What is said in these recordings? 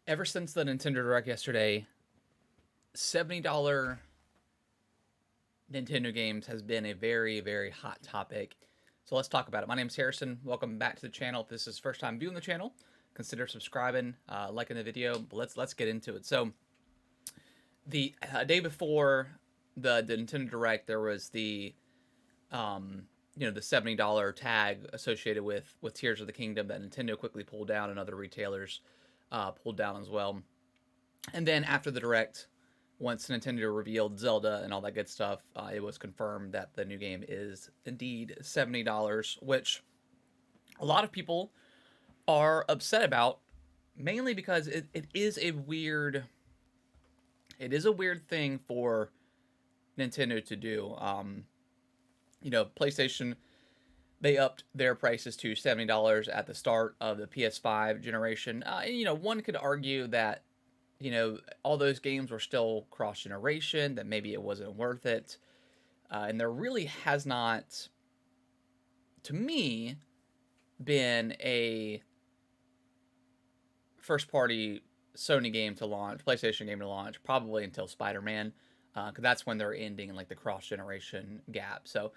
Ever since the Nintendo Direct yesterday, $70 Nintendo games has been a very, very hot topic. So let's talk about it. My name is Harrison. Welcome back to the channel. If this is first time viewing the channel, consider subscribing, liking the video. But let's get into it. So the day before the Nintendo Direct, there was the $70 tag associated with Tears of the Kingdom that Nintendo quickly pulled down and other retailers pulled down as well. And then after the Direct, once Nintendo revealed Zelda and all that good stuff, it was confirmed that the new game is indeed $70, which a lot of people are upset about, mainly because it is a weird thing for Nintendo to do. PlayStation, they upped their prices to $70 at the start of the PS5 generation. One could argue that all those games were still cross generation, that maybe it wasn't worth it. And there really has not, to me, been a first party Sony game to launch, PlayStation game to launch, probably until Spider Man, because that's when they're ending like the cross generation gap. So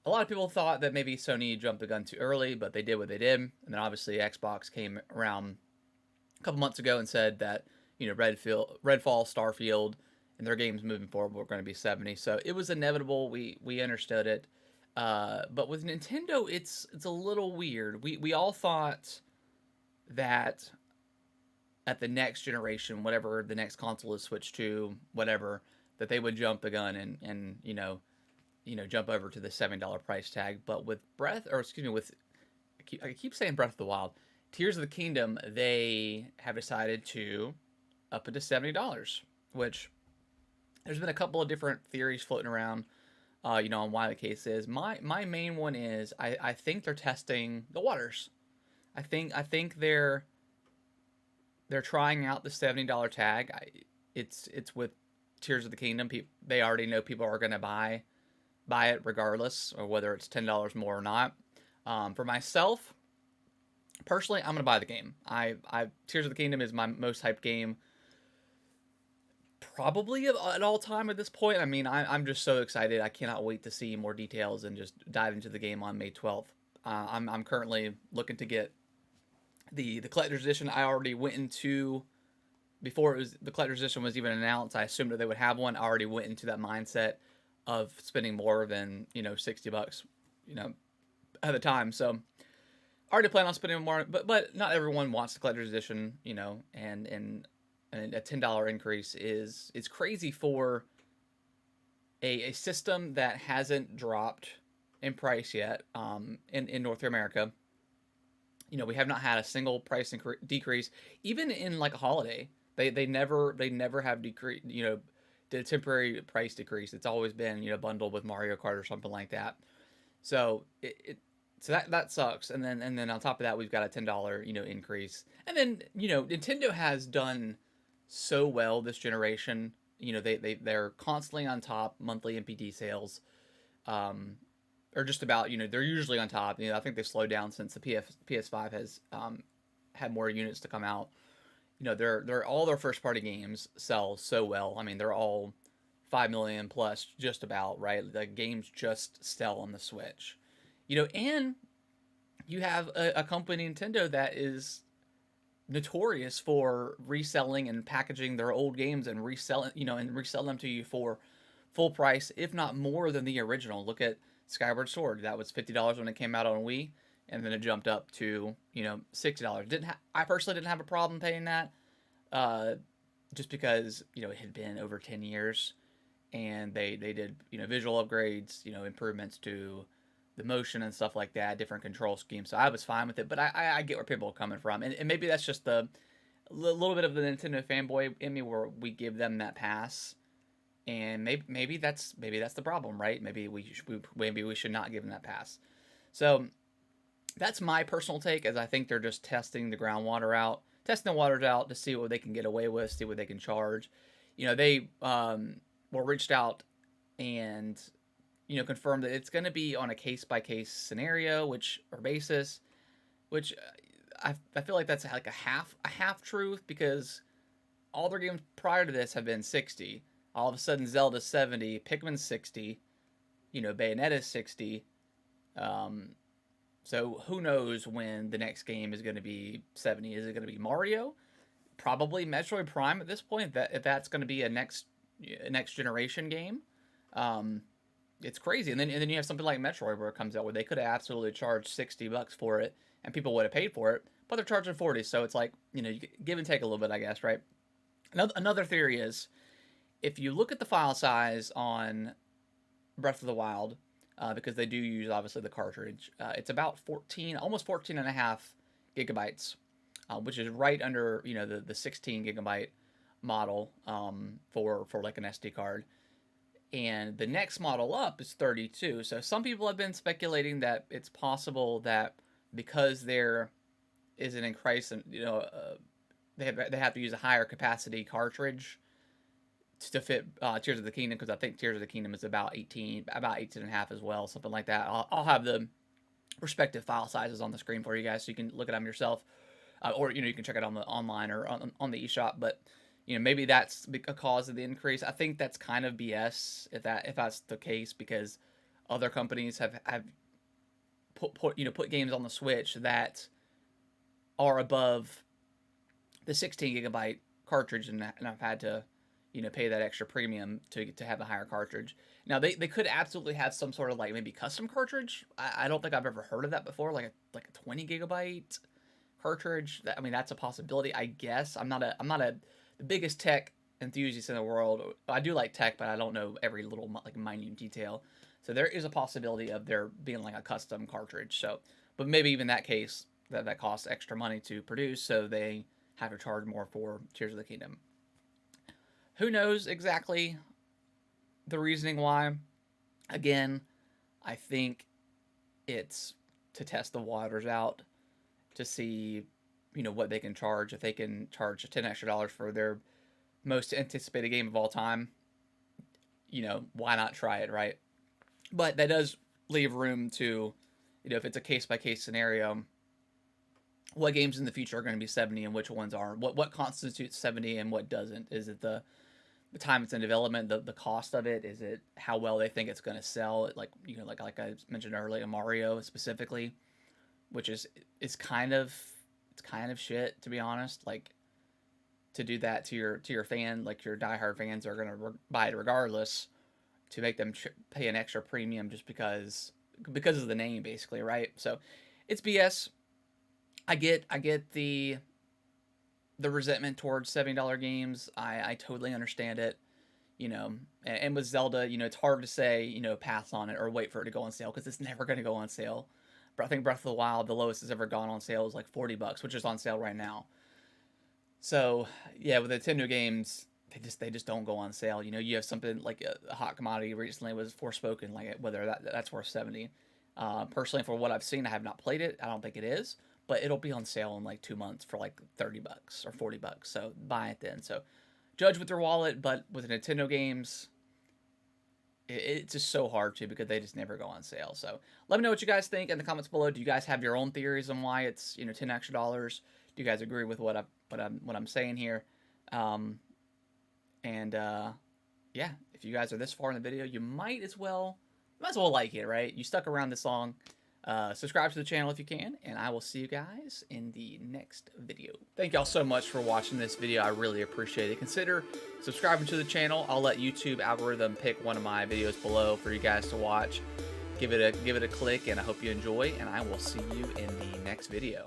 a lot of people thought that maybe Sony jumped the gun too early, but they did what they did. And then obviously Xbox came around a couple months ago and said that Redfall, Starfield, and their games moving forward were going to be 70. So it was inevitable. We understood it. But with Nintendo, it's a little weird. We all thought that at the next generation, whatever the next console is switched to, whatever, that they would jump the gun and jump over to the $7 price tag. But with I keep saying Breath of the Wild, Tears of the Kingdom, they have decided to up it to $70, which there's been a couple of different theories floating around, on why the case is. My main one is I think they're testing the waters. I think they're trying out the $70 tag. It's with Tears of the Kingdom. They already know people are going to buy it regardless, or whether it's $10 more or not. For myself, personally, I'm gonna buy the game. I Tears of the Kingdom is my most hyped game, probably at all time at this point. I mean, I'm just so excited. I cannot wait to see more details and just dive into the game on May 12th. I'm currently looking to get the collector's edition. I already went into before the collector's edition was even announced. I assumed that they would have one. I already went into that mindset of spending more than $60, at the time. So I already plan on spending more, but not everyone wants the collector's edition, and a $10 increase is crazy for a system that hasn't dropped in price yet. In North America, we have not had a single price decrease, even in like a holiday. They never have decreased. Did a temporary price decrease. It's always been bundled with Mario Kart or something like that. So so that sucks. And then on top of that, we've got a $10 increase. And then Nintendo has done so well this generation. They're constantly on top monthly MPD sales, or just about. They're usually on top. I think they slowed down since the PS5 has had more units to come out. They're all their first party games sell so well. I mean, they're all 5 million plus, just about, right? The games just sell on the Switch. And you have a company, Nintendo, that is notorious for reselling and packaging their old games and resell them to you for full price, if not more than the original. Look at Skyward Sword. That was $50 when it came out on Wii, and then it jumped up to $60. I personally didn't have a problem paying that, just because it had been over 10 years, and they did visual upgrades, improvements to the motion and stuff like that, different control schemes. So I was fine with it, but I get where people are coming from, and maybe that's just the little bit of the Nintendo fanboy in me where we give them that pass, and maybe that's the problem, right? Maybe we should not give them that pass. So that's my personal take, as I think they're just testing the waters out to see what they can get away with, see what they can charge. They were reached out and confirmed that it's going to be on a case by case scenario, or basis, which I feel like that's like a half truth, because all their games prior to this have been 60. All of a sudden, Zelda's 70, Pikmin's 60, Bayonetta's 60. Um, so who knows when the next game is going to be 70? Is it going to be Mario? Probably Metroid Prime at this point. If that's going to be a next generation game, um, it's crazy. And then you have something like Metroid where it comes out where they could have absolutely charged $60 for it and people would have paid for it, but they're charging 40. So it's like you give and take a little bit, I guess, right? Another theory is if you look at the file size on Breath of the Wild, because they do use obviously the cartridge, it's about 14, almost 14 and a half gigabytes, which is right under the 16 gigabyte model for like an SD card. And the next model up is 32. So some people have been speculating that it's possible that because there is an increase in, they have to use a higher capacity cartridge to fit Tears of the Kingdom, because I think Tears of the Kingdom is about 18 and a half as well, something like that. I'll have the respective file sizes on the screen for you guys so you can look at them yourself, or you can check it on the online or on the eShop. But maybe that's a cause of the increase. I think that's kind of BS if that's the case, because other companies have put games on the Switch that are above the 16 gigabyte cartridge, and I've had to pay that extra premium to have a higher cartridge. Now they could absolutely have some sort of like maybe custom cartridge. I don't think I've ever heard of that before, like a 20 gigabyte cartridge. I mean, that's a possibility, I guess. I'm not the biggest tech enthusiast in the world. I do like tech, but I don't know every little like minute detail. So there is a possibility of there being like a custom cartridge. So, but maybe even that case that costs extra money to produce, so they have to charge more for Tears of the Kingdom. Who knows exactly the reasoning why? Again, I think it's to test the waters out, to see what they can charge. If they can charge $10 extra for their most anticipated game of all time, why not try it, right? But that does leave room to, if it's a case by case scenario, what games in the future are going to be 70 and which ones aren't. What constitutes 70 and what doesn't? Is it the time it's in development, the cost of it? Is it how well they think it's going to sell? Like like I mentioned earlier, Mario specifically, which is kind of shit, to be honest. Like, to do that to your fan, like your diehard fans are gonna buy it regardless, to make them pay an extra premium just because of the name, basically, right? So it's BS. I get the resentment towards $70 games. I totally understand it. And with Zelda, it's hard to say, pass on it or wait for it to go on sale, because it's never going to go on sale. But I think Breath of the Wild, the lowest has ever gone on sale is like $40, which is on sale right now. So yeah, with Nintendo games, they just don't go on sale. You have something like a hot commodity recently was Forspoken, like whether that's worth 70. Personally, for what I've seen, I have not played it. I don't think it is, but it'll be on sale in like 2 months for like $30 or $40. So buy it then. So judge with your wallet, but with Nintendo games, it's just so hard to, because they just never go on sale. So let me know what you guys think in the comments below. Do you guys have your own theories on why it's $10 extra? Do you guys agree with what I'm saying here? Yeah, if you guys are this far in the video, you might as well like it, right? You stuck around this long. Subscribe to the channel if you can, and I will see you guys in the next video. Thank y'all so much for watching this video. I really appreciate it. Consider subscribing to the channel. I'll let YouTube algorithm pick one of my videos below for you guys to watch. Give it a click, and I hope you enjoy, and I will see you in the next video.